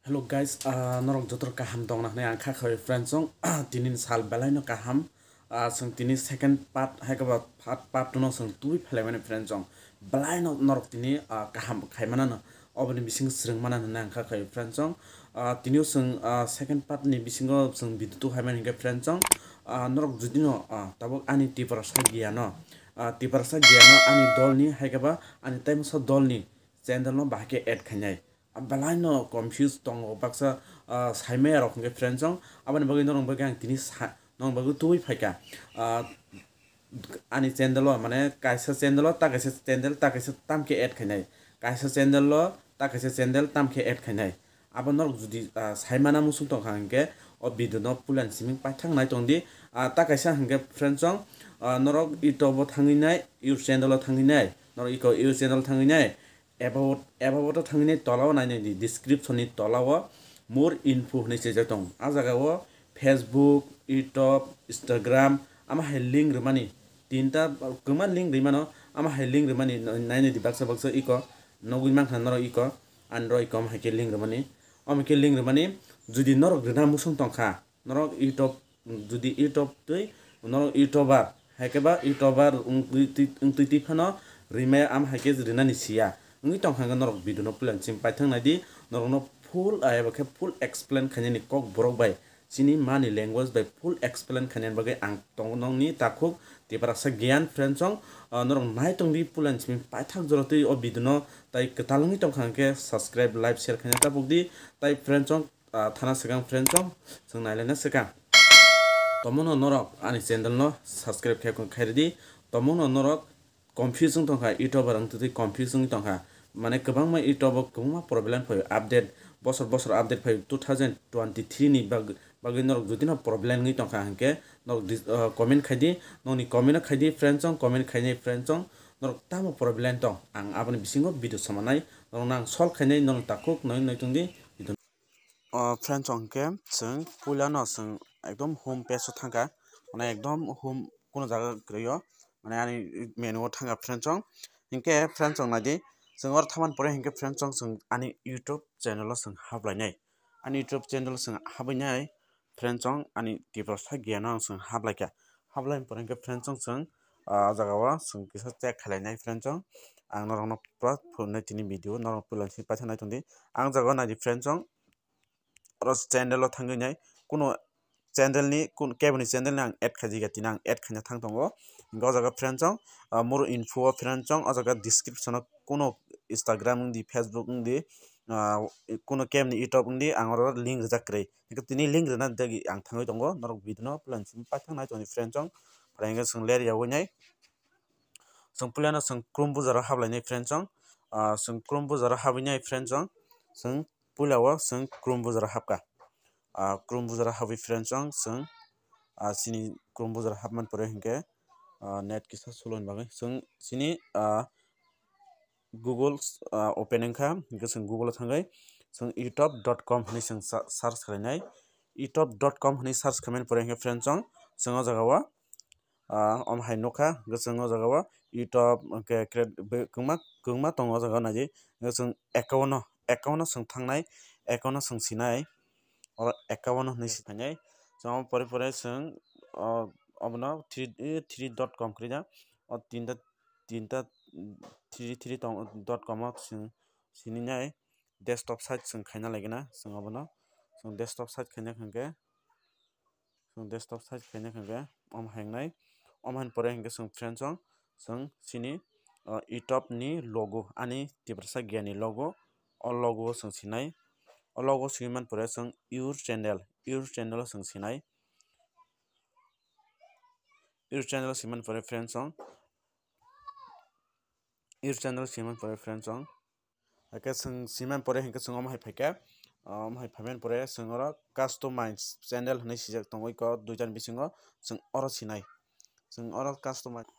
Hello guys, norok jotor kaham dong na ang khakhoi friends song tinin sal belai no kaham song tini second part hai ka part 2 no song tui phalai mane friends song belai no norok tini kaham khai mana no obani bising sreng mana na ang khakhoi friends song tini song second part ni bisingo song bidu hai mane friends song norok judi no tabok ani tipar sa gia no ani dol ni hai ka ba ani time so dol ni channel no bahke add khanai balai no confused tong baksa saime rok nge friends song abani bagi norong bagi ang tini nong bagi tui phaika ani channel lo mane kaisa channel lo ta kaisa channel ta kaisa tamke add khainai kaisa channel lo ta kaisa channel tamke add khainai abo norok judi saimana musung tong hangke o video no pulan siming paithang nai tongdi ta kaisa hangke friends song norok youtube thanginai YouTube channel lo thanginai norok iko YouTube channel thanginai about thangni tolaw naine di description ni tolaw more info ni se jatong a jaga o Facebook YouTube Instagram ama he link rumani tinta kuman link rimano ama he link rumani naine di baksa iko nogui man khan noro iko android kom he link rumani am ke link rumani judi norok rena musung tongkha norok YouTube judi YouTube tui norok YouTuber hakeba YouTuber ungti phano rime am hake rena ni sia ngi tong hanga norok video no plan sim paithang na di norok no full ayaba ke full explain khani kok borok bai sini mani language bai full explain khani bagai ang tong nong ni takhuk ti para sa gyan friends song norok nai tong di plan sim paithak joroti o video no tai ketalangi tong hangke subscribe like share khani ta bugdi tai friends song thana segang friends song sing nailena sekang tomono norok ani channel no subscribe khairi tomono norok confusing tongkha YouTuber ang tuti confusing tongkha mane kabang ma YouTube kubang problem phayo update bosor update phayo 2023 ni bagi norok judina problem ngi tongkha hangke norok comment khaidi noni comment khaidi friends song comment khaini friends song norok tamo problem tong ang abani bisingo video samanai norok nang solve khaini norok takuk noi tungdi friends song ke sing pulano sing ekdom home page thangka mane ekdom home kono jaga griyo mane ani menu thanga friends song hinke friends song nadi sing or thaman pore hinke friends song ani YouTube channel sing hablainai ani YouTube channel sing habainai friends song ani tipro sa gyana sing hablaika hablain pore hinke friends sing jagawa sing kisa check khalainai friends song ang norok pro phone tini video norok pulan si pathanai tundi ang jaga nadi friends song ros channel lo thanginai kuno channel ni kun kebni channel nang add khaji ga tinang add khanya thang tongo go jaga friends song more info friends song o jaga description kuno Instagram di Facebook di kuno kebni YouTube di angoro link jakrai tini link rena dagi ang thangoi tongo norok video no plan sim pathang nai toni friends song pranga sung ler yawnai sung plana sung krum buzara hablainai friends song sung krum buzara habinai friends song sung pulawa sung krum buzara habka krum buzara habi friends song sung sini krum buzara habman pore hinke net kisa sulon bagai sung sini Google opening kha hinke sung Google thangai sung youtube.com ni sung search khainai youtube.com ni search khamen pore hinke friends song sung o jaga wa om hai nokha sung o jaga wa YouTube ke kungma tongo jaga naji sung account sung thangnai account sung sinai or account ni sinai sung pore sung obno 3.com krida o tinta 3.com sung sininai desktop site sung khaina lagina sung obno sung desktop site khaina khangke om hangnai om han pore hingke sung friends sung sini YouTube ni logo ani tibrasa gyani logo o logo sung sinai o logo siman pore sung your channel sung sinai your channel siman pore friends song your channel siman pore friends song ake sung siman pore hingke sung om hai phaike om hai phamen pore sung ora customize channel hne sijak tongoi ko duijan bisingo sung oro sinai sung oro customize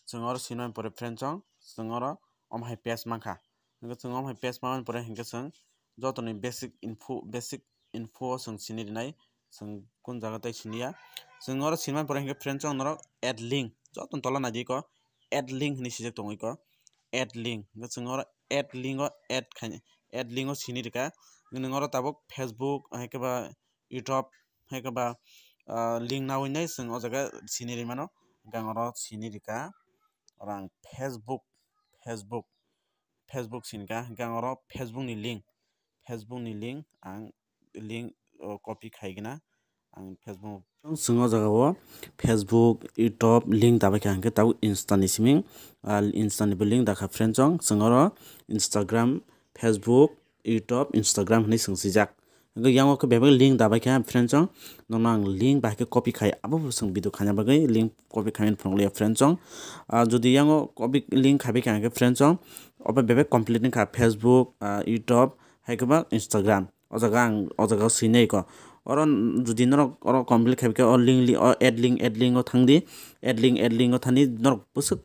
sung oro sinai pore friends song sung oro om hai page mangkha hingke sung om hai page man pore hingke sung jotoni basic info sung sini dinai sung kun jaga tai sinia sung oro sinman pore hingke friends song noro add link joton tola nadi ko add link hni sijak tongoi ko add link जों oro add link o add link o sini rika जों oro tabok Facebook haikaba YouTube haikaba link nawi nai जों o jaga sini rimano gang oro sini rika orang Facebook sinka gang oro Facebook ni link ang link copy khaigena ang Facebook singo jaga o Facebook YouTube link dabai ka hangke tau insta ni siming insta ni link dakha friend jong singoro Instagram Facebook YouTube Instagram ni singsijak yang ko bebe link dabai ka friend jong nonang link ba ke copy khai abo sing video khanya bagai link copy khain phongli friend jong jodi yang copy link khabe ka hangke friend jong oba bebe complete ka Facebook YouTube haikaba Instagram o jaga sinai ko oron jodi norok oro complete khabe ka link add link o thangdi add link o thani norok busuk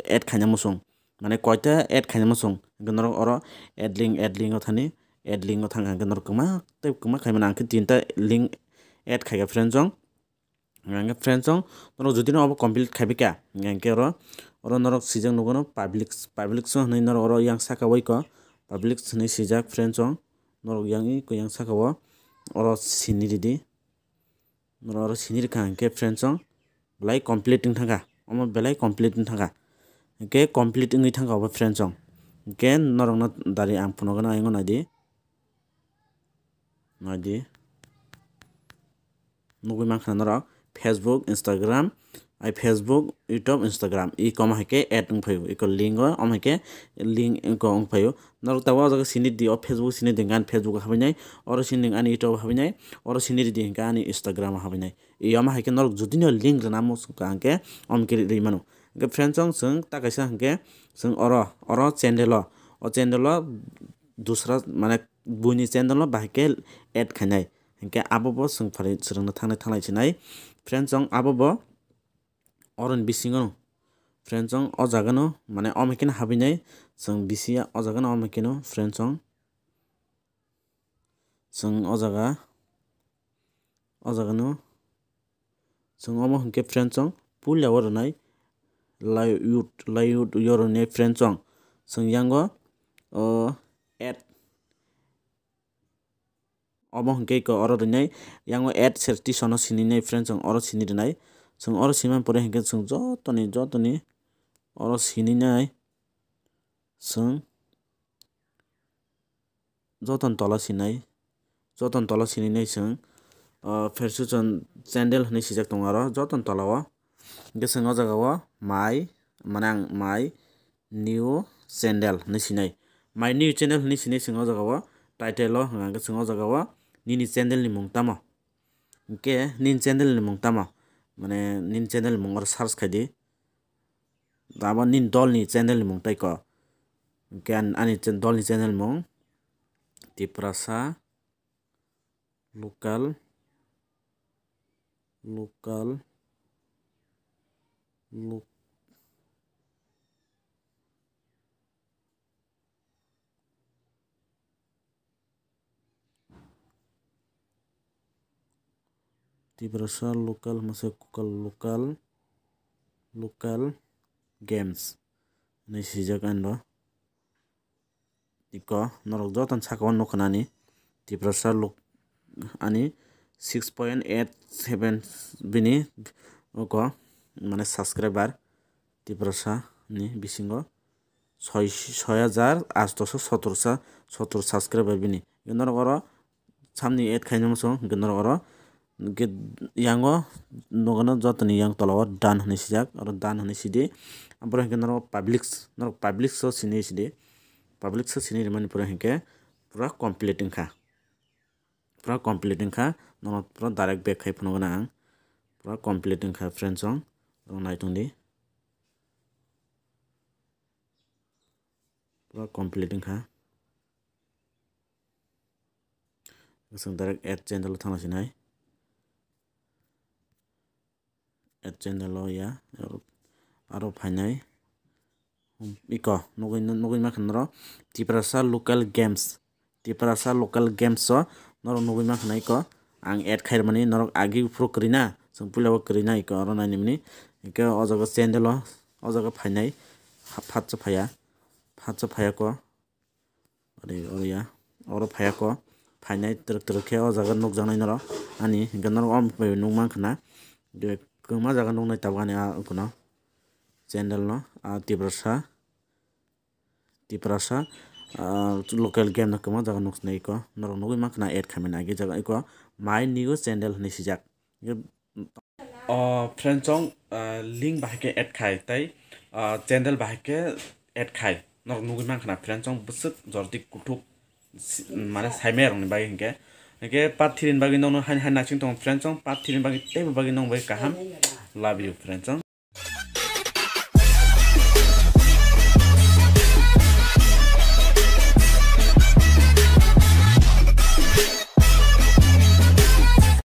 add khanya musung mane koita add khanya musung norok oro add link o thani add link o thang hangke norok kuma khaimana angke tinta link add khaiga friend jong angke friend jong norok jodi no obo complete khabe ka angke oro norok sijak nugono public so hnai norok oro yang saka wai ko public hnai sijak friend jong norok yang ko yang saka wo oro sini didi norok oro sini ka angke friend jong belai complete thanga omo belai complete thanga angke complete ngi thanga obo friend jong angke norok no dari ang phuno gana aingo nadi nugui mankhana norok Facebook Instagram Facebook YouTube Instagram kom haike add ngphayo iko link o haike link ko ngphayo norok tawa jaga sini di o Facebook sini dingan Facebook habinai oro sini ani YouTube habinai oro sini di dingan Instagram habinai yama haike norok judino link rana mo sukangke omke rimano ge friend jong sung takaisa hangke sung oro channel o dusra mane buni channel o bahike add khanai hangke abobo sung phari srungna thangnai chinai friend jong abobo oron bisingo friend jong o jaga no mane omikina habinai sung bisia o jaga no omikino friend jong sung o jaga no sung omo hangke friend jong pulya oronai layut yorone friend jong sung yango add omo hangke ko oro rinai yango add serti sono sini nei friend jong oro sini rinai sung oro siman pore hangke sung jotoni oro sini nai sung joton tola sini nai sung fersuchon channel hne sijak tongaro joton tola o hangke sung o jaga o my new channel hne sinai my new channel hne sinai sung o jaga o title o hangke sung o jaga o nini channel ni mung tamo hangke nin channel ni mung tamo mane nin channel mung or search khaidi dabo nin dol ni channel ni mung tai ko hangke ani dol ni channel mung tiprasa local tiprasa local mase local games nei sijak ando iko norok joton saka o nukhanani tiprasa ani 6.87 bini oko mane subscriber tiprasa ni bisingo 6817 subscriber bini norok oro samni add khaina muso norok oro yango nogano jotoni yang tolao done hne sijak oro done hne sidi abro hingke norok public so sini sidi public so sini rimani pura hingke pura complete wngkha norok pura direct back khai phuno gana ang pura complete wngkha friend jong naitongdi pura complete wngkha sung direct add channel thangna sinai add channel o ya aro phainai iko nugui mankhanaro tiprasa local games o norok nugui mankhana iko ang add khairmani norok agi upro krina sung pulao krina iko oro nainimani hingke o jaga channel o jaga phainai fatsa phaya hatsa phayako ya oro phayako phainai truk khe o jaga nukjaknai noro ani hingke noro nung mankhana kwma jaga nuknai tabukani kuno channel no tiprasa local game no kwma jaga nuknai ko norok nugui mankhana add khaimani age jaga iko my new channel hinui sijak friend chong link bahai ke add khai tai channel bahai ke add khai norok nugui mankhana friend chong busuk jordi kuthuk mane saimai rokni bagi hingke part 3 ni bagi nong hain naching tong friend chong part 3 ni bagi tebo bagi nong bai kaham love you friend chong